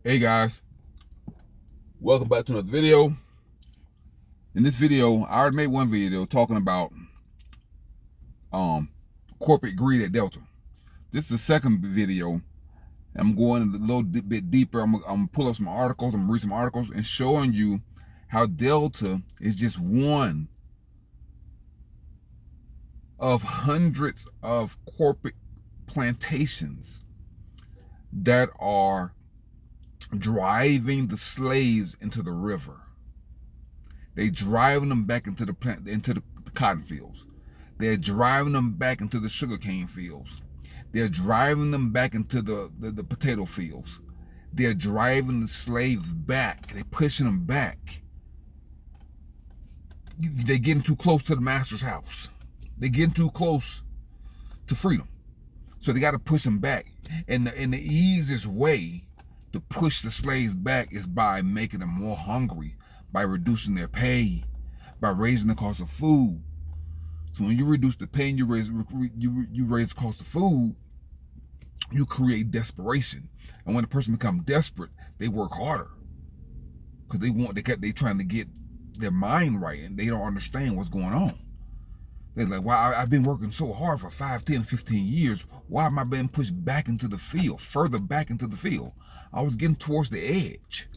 Hey guys, welcome back to another video. In this video, I already made one video talking about corporate greed at Delta. This is the second video. I'm going a little bit deeper. I'm gonna pull up some articles, I'm gonna read some articles and showing you how Delta is just one of hundreds of corporate plantations that are driving the slaves into the river. They driving them back into the cotton fields. They're driving them back into the sugarcane fields. They're driving them back into the potato fields. They're driving the slaves back. They're pushing them back. They're getting too close to the master's house. They're getting too close to freedom. So they got to push them back. And the easiest way to push the slaves back is by making them more hungry, by reducing their pay, by raising the cost of food. So when you reduce the pay and you raise the cost of food, you create desperation. And when a person becomes desperate, they work harder because they trying to get their mind right, and they don't understand what's going on. They're like, "Wow, I've been working so hard for 5, 10, 15 years. Why am I being pushed back into the field, further back into the field? I was getting towards the edge,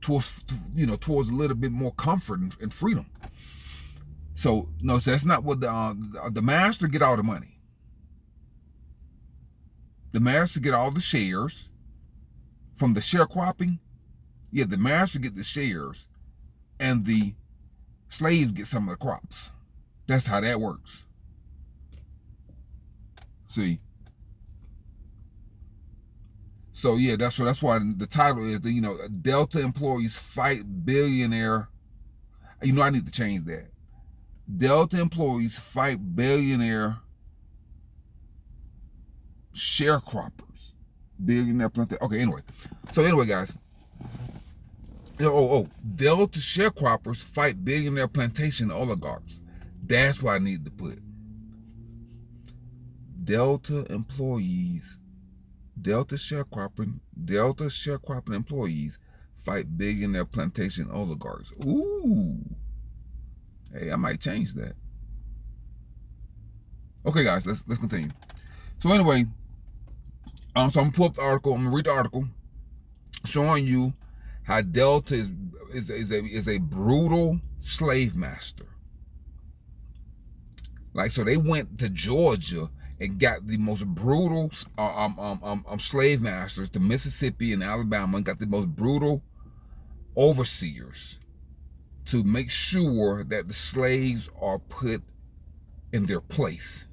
towards a little bit more comfort and freedom." So no, so that's not what the master get all the money. The master get all the shares from the sharecropping. Yeah, the master get the shares, and the slaves get some of the crops. That's how that works. See. So yeah, that's why the title is Delta employees fight billionaire. I need to change that. Delta employees fight billionaire sharecroppers. Billionaire plantation. Okay, anyway, guys. Delta sharecroppers fight billionaire plantation oligarchs. That's what I need to put. Delta employees, Delta sharecropping employees fight billionaire plantation oligarchs. Ooh. Hey, I might change that. Okay, guys, let's continue. So anyway, so I'm gonna pull up the article. I'm gonna read the article showing you how Delta is a brutal slave master. Like, so they went to Georgia and got the most brutal slave masters to Mississippi and Alabama, and got the most brutal overseers to make sure that the slaves are put in their place.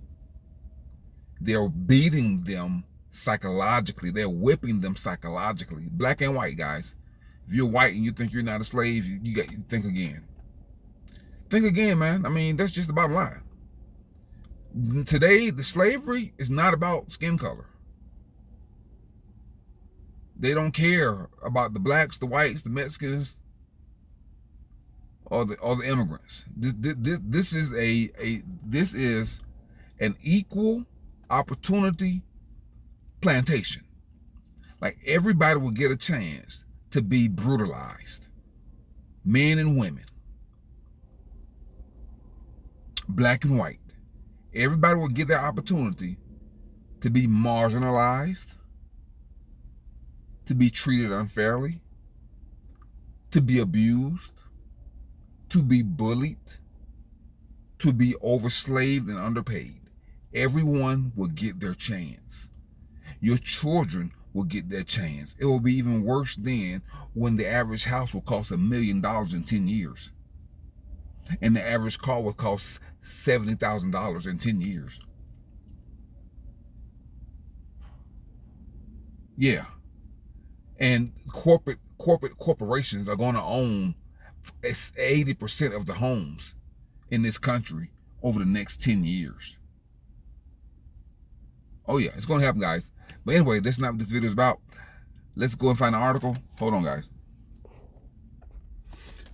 They're beating them psychologically. They're whipping them psychologically. Black and white, guys. If you're white and you think you're not a slave, you think again. Think again, man. I mean, that's just the bottom line. Today, the slavery is not about skin color. They don't care about the blacks, the whites, the Mexicans, or the immigrants. This is an equal opportunity plantation. Like, everybody will get a chance to be brutalized. Men and women, black and white. Everybody will get their opportunity to be marginalized, to be treated unfairly, to be abused, to be bullied, to be overslaved and underpaid. Everyone will get their chance. Your children will get their chance. It will be even worse then when the average house will cost $1 million in 10 years. And the average car will cost $70,000 in 10 years. Yeah. And corporations are going to own 80% of the homes in this country over the next 10 years. Oh yeah, it's going to happen, guys. But anyway, that's not what this video is about. Let's go and find an article. Hold on, guys.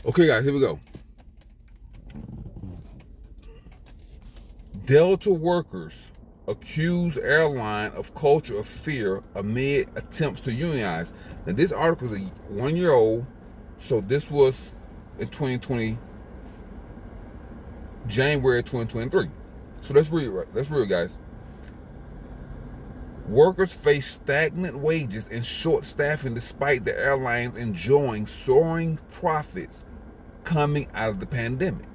Okay, guys, here we go. Delta workers accused airline of culture of fear amid attempts to unionize. Now, this article is 1 year old, so this was in 2020, January 2023. So let's read, right? Let's read, guys. Workers face stagnant wages and short staffing despite the airlines enjoying soaring profits coming out of the pandemic.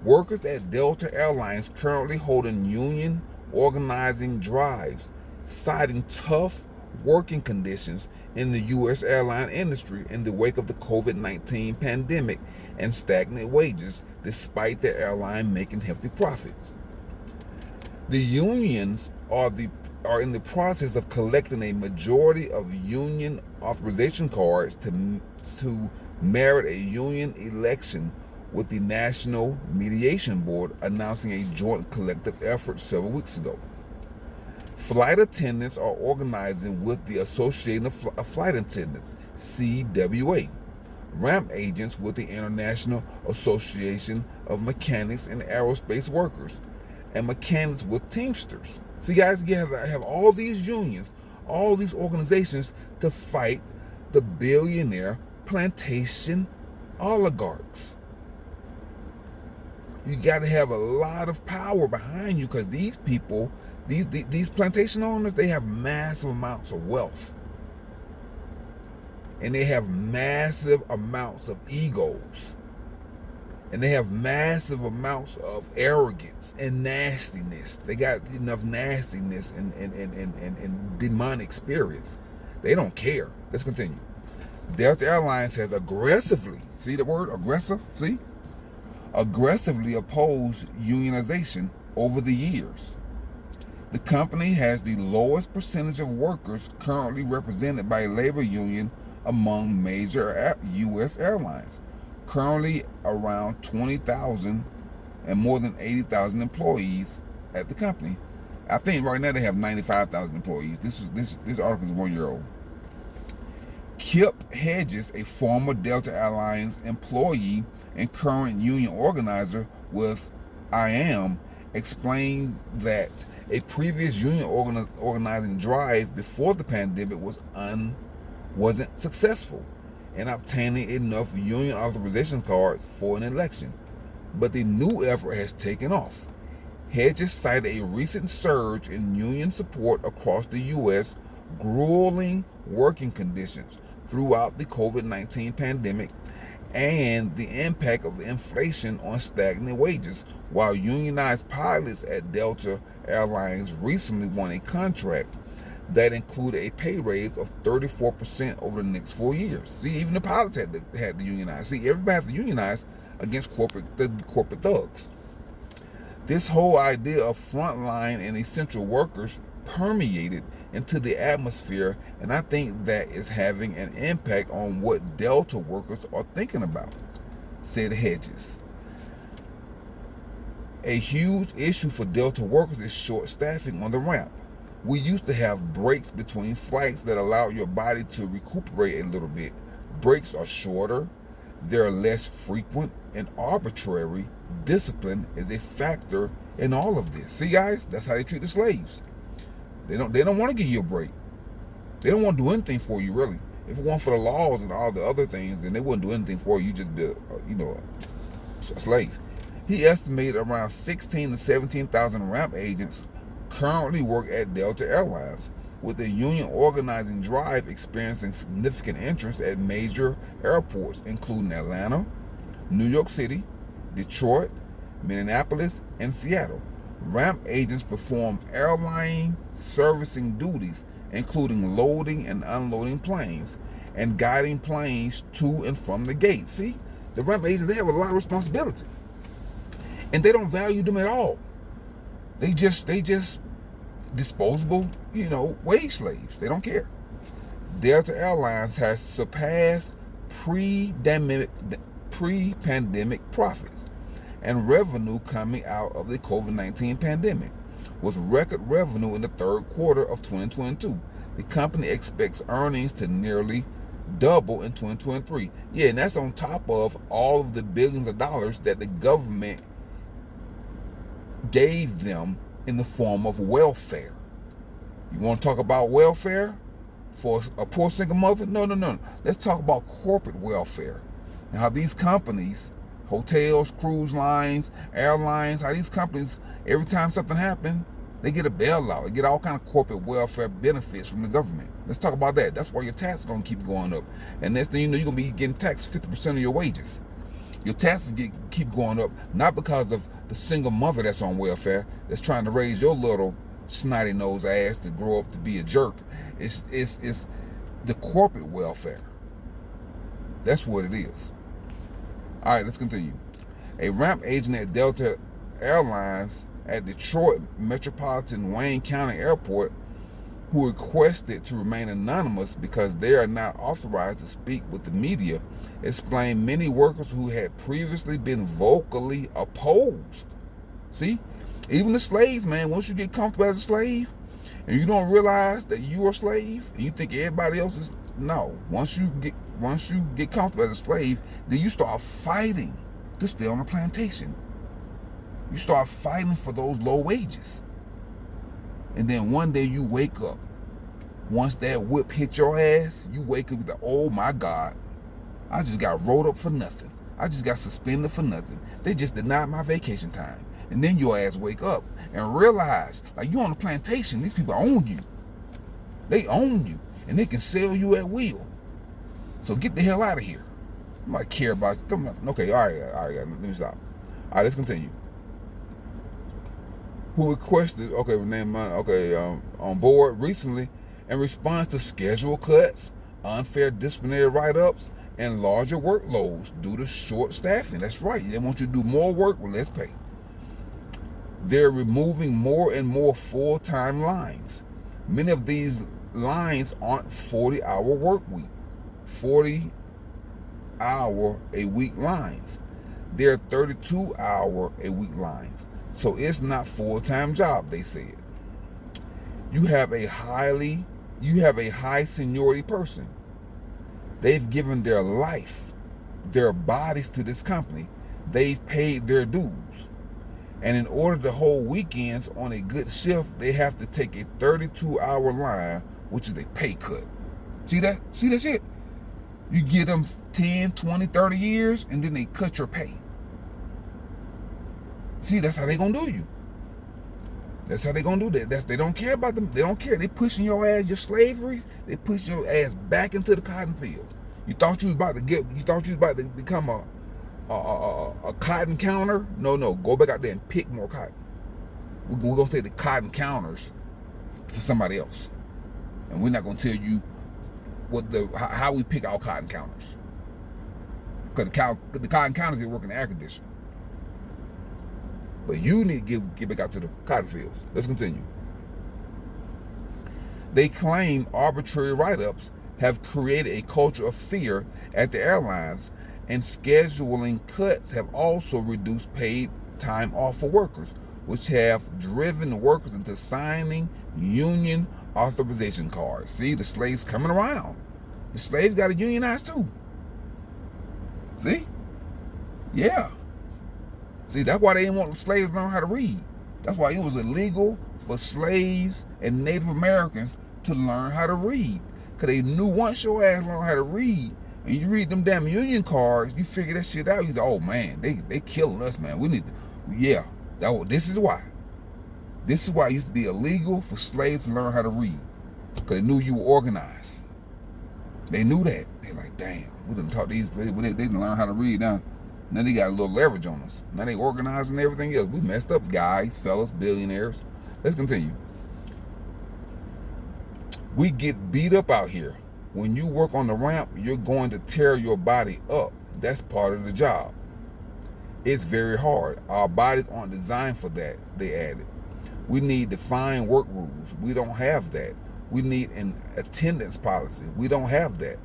Workers at Delta Airlines currently holding union organizing drives, citing tough working conditions in the U.S. airline industry in the wake of the COVID-19 pandemic and stagnant wages despite the airline making hefty profits. The unions are in the process of collecting a majority of union authorization cards to merit a union election, with the National Mediation Board announcing a joint collective effort several weeks ago. Flight attendants are organizing with the Association of Flight Attendants, CWA, ramp agents with the International Association of Mechanics and Aerospace Workers, and mechanics with Teamsters. See, guys, you have all these unions, all these organizations to fight the billionaire plantation oligarchs. You got to have a lot of power behind you, because these people, these plantation owners, they have massive amounts of wealth. And they have massive amounts of egos. And they have massive amounts of arrogance and nastiness. They got enough nastiness and demonic spirits. They don't care. Let's continue. Delta Airlines has aggressively, see the word aggressive, see? Aggressively opposed unionization over the years. The company has the lowest percentage of workers currently represented by a labor union among major U.S. airlines, currently around 20,000 and more than 80,000 employees at the company. I think right now they have 95,000 employees. This article is 1 year old. Kip Hedges, a former Delta Airlines employee and current union organizer with IAM, explains that a previous union organizing drive before the pandemic wasn't successful in obtaining enough union authorization cards for an election, but the new effort has taken off. Hedges cited a recent surge in union support across the U.S., grueling working conditions throughout the COVID-19 pandemic, and the impact of inflation on stagnant wages, while unionized pilots at Delta Airlines recently won a contract that included a pay raise of 34% over the next 4 years. See, even the pilots had to unionize. See, everybody has to unionize against corporate thugs. This whole idea of frontline and essential workers permeated into the atmosphere, and I think that is having an impact on what Delta workers are thinking about, said Hedges. A huge issue for Delta workers is short staffing on the ramp. We used to have breaks between flights that allowed your body to recuperate a little bit. Breaks are shorter, they're less frequent, and arbitrary discipline is a factor in all of this. See, guys, that's how they treat the slaves. They don't want to give you a break. They don't want to do anything for you, really. If it weren't for the laws and all the other things, then they wouldn't do anything for you. You just be, a slave. He estimated around 16 to 17,000 ramp agents currently work at Delta Airlines, with the union organizing drive experiencing significant interest at major airports, including Atlanta, New York City, Detroit, Minneapolis, and Seattle. Ramp agents perform airline servicing duties, including loading and unloading planes and guiding planes to and from the gate. See, the ramp agents, they have a lot of responsibility, and they don't value them at all. They just disposable, wage slaves. They don't care. Delta Airlines has surpassed pre-pandemic profits and revenue coming out of the COVID-19 pandemic, with record revenue in the third quarter of 2022. The company expects earnings to nearly double in 2023. Yeah, and that's on top of all of the billions of dollars that the government gave them in the form of welfare. You want to talk about welfare for a poor single mother? No. Let's talk about corporate welfare and how these companies, hotels, cruise lines, airlines, how these companies, every time something happens, they get a bailout. They get all kind of corporate welfare benefits from the government. Let's talk about that. That's why your tax is going to keep going up. And next thing you know, you're going to be getting taxed 50% of your wages. Your taxes keep going up, not because of the single mother that's on welfare, that's trying to raise your little snotty nose ass to grow up to be a jerk. It's the corporate welfare. That's what it is. All right, let's continue. A ramp agent at Delta Airlines at Detroit Metropolitan Wayne County Airport, who requested to remain anonymous because they are not authorized to speak with the media, explained many workers who had previously been vocally opposed. See, even the slaves, man, once you get comfortable as a slave and you don't realize that you're a slave and you think everybody else is, no. Once you get comfortable as a slave, then you start fighting to stay on the plantation. You start fighting for those low wages. And then one day you wake up. Once that whip hit your ass, you wake up with the, oh my God, I just got rolled up for nothing. I just got suspended for nothing. They just denied my vacation time. And then your ass wake up and realize, like, you on the plantation, these people own you. They own you. And they can sell you at will. So get the hell out of here. Nobody care about you. Okay, all right, let me stop. All right, let's continue. Who requested, on board recently in response to schedule cuts, unfair disciplinary write-ups, and larger workloads due to short staffing. That's right. They want you to do more work with less pay. They're removing more and more full-time lines. Many of these lines aren't 40-hour work week, 40-hour-a-week lines. They're 32-hour-a-week lines. So it's not full-time job, they said. You have a high seniority person. They've given their life, their bodies to this company. They've paid their dues. And in order to hold weekends on a good shift, they have to take a 32-hour line, which is a pay cut. See that? See that shit? You give them 10, 20, 30 years, and then they cut your pay. See, that's how they gonna do you. That's how they gonna do that. They don't care about them. They don't care. They pushing your ass, your slavery. They pushing your ass back into the cotton field. You thought you was about to become a cotton counter? No. Go back out there and pick more cotton. We're gonna say the cotton counters for somebody else, and we're not gonna tell you how we pick our cotton counters, because the cotton counters get work in the air conditioning. But you need to get back out to the cotton fields. Let's continue. They claim arbitrary write-ups have created a culture of fear at the airlines, and scheduling cuts have also reduced paid time off for workers, which have driven the workers into signing union authorization cards. See, the slaves coming around. The slaves got to unionize too. See? Yeah. See, that's why they didn't want slaves to learn how to read. That's why it was illegal for slaves and Native Americans to learn how to read. Because they knew once your ass learned how to read, and you read them damn union cards, you figure that shit out. You say, oh man, they killing us, man. We need to, this is why. This is why it used to be illegal for slaves to learn how to read. Because they knew you were organized. They knew that. They're like, damn, we done taught these, they didn't learn how to read now. Now they got a little leverage on us. Now they organizing everything else. We messed up, guys, fellas, billionaires. Let's continue. We get beat up out here. When you work on the ramp, you're going to tear your body up. That's part of the job. It's very hard. Our bodies aren't designed for that, they added. We need defined work rules. We don't have that. We need an attendance policy. We don't have that.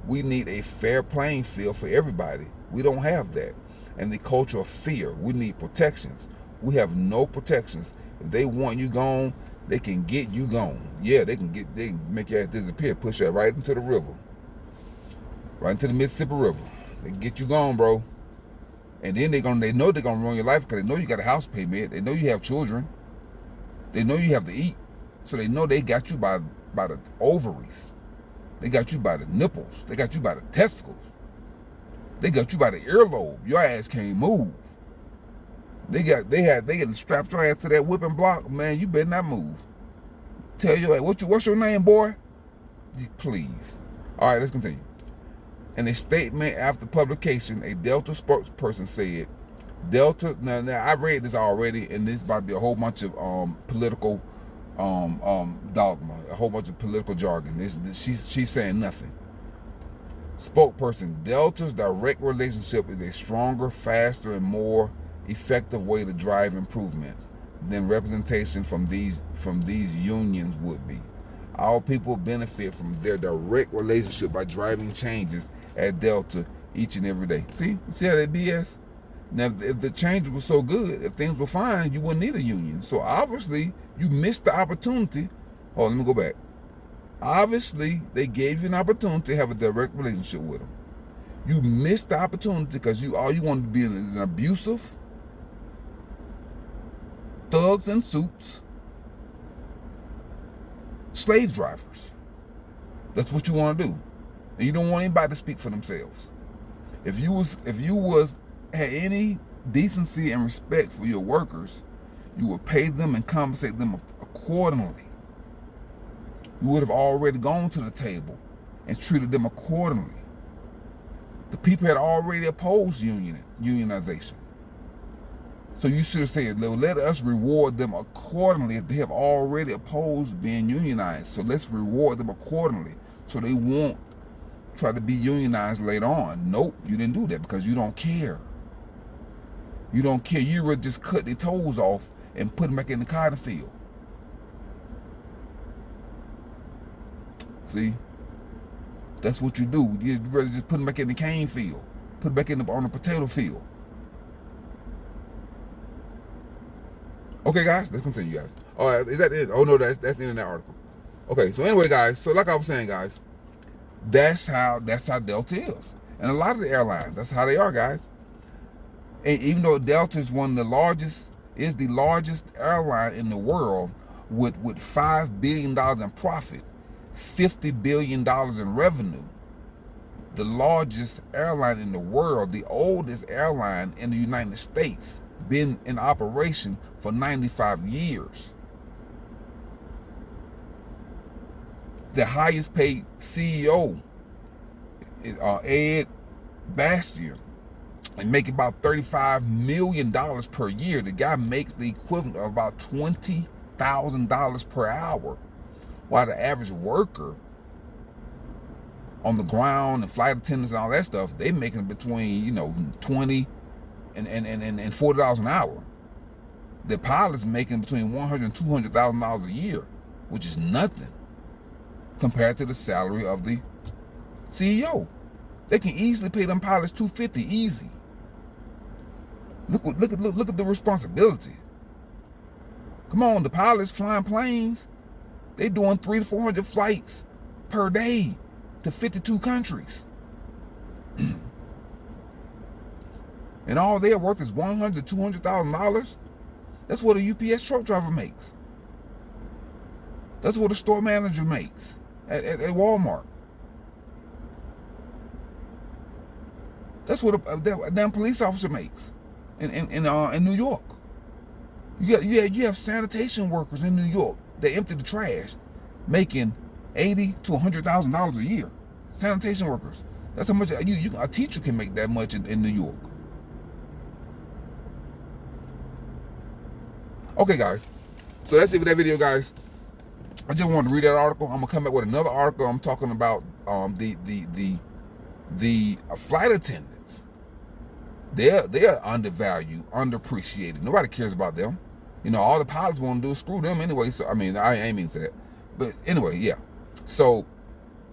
We need a fair playing field for everybody. We don't have that. And the culture of fear. We need protections. We have no protections. If they want you gone, they can get you gone. Yeah, they can make your ass disappear, push that right into the river. Right into the Mississippi River. They can get you gone, bro. And then they know they're gonna ruin your life because they know you got a house payment. They know you have children. They know you have to eat, so they know they got you by the ovaries. They got you by the nipples. They got you by the testicles. They got you by the earlobe. Your ass can't move. They getting strapped your ass to that whipping block, man. You better not move. Tell your ass, what's your name, boy? Please. All right, let's continue. In a statement after publication, a Delta spokesperson said, Delta, now I read this already, and this might be a whole bunch of political dogma, a whole bunch of political jargon. She's saying nothing. Spokesperson, Delta's direct relationship is a stronger, faster, and more effective way to drive improvements than representation from these unions would be. Our people benefit from their direct relationship by driving changes at Delta each and every day. See how that BS? Now, if the change was so good, if things were fine, you wouldn't need a union. So obviously, you missed the opportunity. Oh, let me go back. Obviously, they gave you an opportunity to have a direct relationship with them. You missed the opportunity because all you wanted to be is an abusive, thugs in suits, slave drivers. That's what you want to do. And you don't want anybody to speak for themselves. If you had any decency and respect for your workers, you would pay them and compensate them accordingly. You would have already gone to the table and treated them accordingly. The people had already opposed unionization. So you should have said, let us reward them accordingly if they have already opposed being unionized. So let's reward them accordingly so they won't try to be unionized later on. Nope, you didn't do that because you don't care. You don't care. You would just cut their toes off and put them back in the cotton field. See? That's what you do. You'd rather just put them back in the cane field. Put them back on the potato field. Okay, guys, let's continue, guys. All right, is that it? Oh, no, that's the end of that article. Okay, so anyway, guys, so like I was saying, guys, that's how Delta is. And a lot of the airlines, that's how they are, guys. And even though Delta is the largest airline in the world with $5 billion in profit, $50 billion in revenue, the largest airline in the world, the oldest airline in the United States, been in operation for 95 years. The highest paid CEO is Ed Bastian, and make about $35 million per year. The guy makes the equivalent of about $20,000 per hour, while the average worker on the ground and flight attendants and all that stuff, they making between $20 and $40 an hour. The pilot's making between $100,000 and $200,000 a year, which is nothing compared to the salary of the CEO. They can easily pay them pilots $250 easy. Look at the responsibility. Come on, the pilots flying planes, they doing 300 to 400 flights per day to 52 countries. And all they're worth is $100,000 to $200,000. That's what a UPS truck driver makes. That's what a store manager makes at Walmart. That's what a damn police officer makes in New York. You have sanitation workers in New York. They empty the trash, making $80,000 to $100,000 a year. Sanitation workers. That's how much a teacher can make that much in New York. Okay, guys. So that's it for that video, guys. I just wanted to read that article. I'm gonna come back with another article. I'm talking about the flight attendants. They're undervalued, underappreciated. Nobody cares about them. All the pilots want to do is screw them anyway. So I ain't mean to say that, but anyway, yeah. So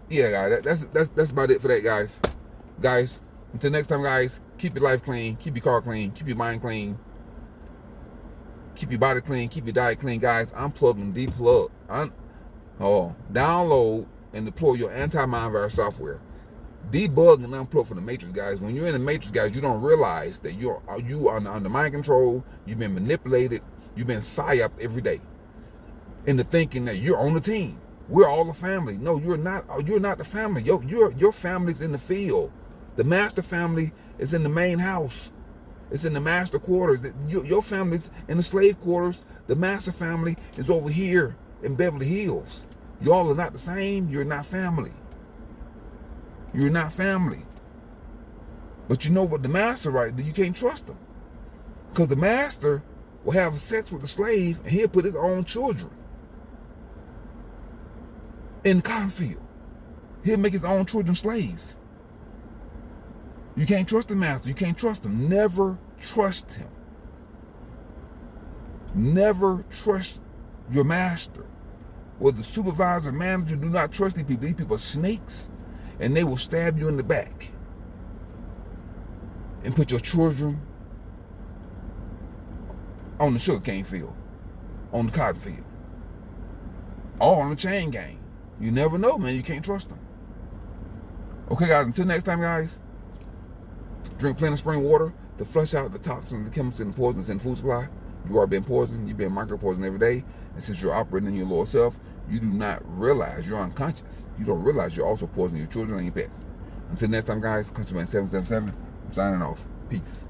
yeah, guys, that's about it for that, guys. Guys, until next time, guys. Keep your life clean, keep your car clean, keep your mind clean, keep your body clean, keep your diet clean, guys. Unplug and deplug. Download and deploy your anti-malware software. Debug and unplug from the matrix, guys. When you're in the matrix, guys, you don't realize that you are under mind control. You've been manipulated. You've been psyoped every day. into thinking that you're on the team. We're all a family. No, you're not. You're not the family. Your family's in the field. The master family is in the main house. It's in the master quarters. Your family's in the slave quarters. The master family is over here in Beverly Hills. Y'all are not the same. You're not family. You're not family. But you know what the master, right? You can't trust him. Because the master will have sex with the slave and he'll put his own children in the cotton field. He'll make his own children slaves. You can't trust the master. You can't trust him. Never trust him. Never trust your master. Or the supervisor, manager, do not trust these people. These people are snakes, and they will stab you in the back and put your children on the sugarcane field, on the cotton field, or on the chain gang. You never know, man. You can't trust them. Okay, guys, until next time, guys, drink plenty of spring water to flush out the toxins, the chemicals, and the poisons in the food supply. You are being poisoned. You've been micro-poisoned every day. And since you're operating in your lower self, you do not realize you're unconscious. You don't realize you're also poisoning your children and your pets. Until next time, guys, Countryman 777, I'm signing off. Peace.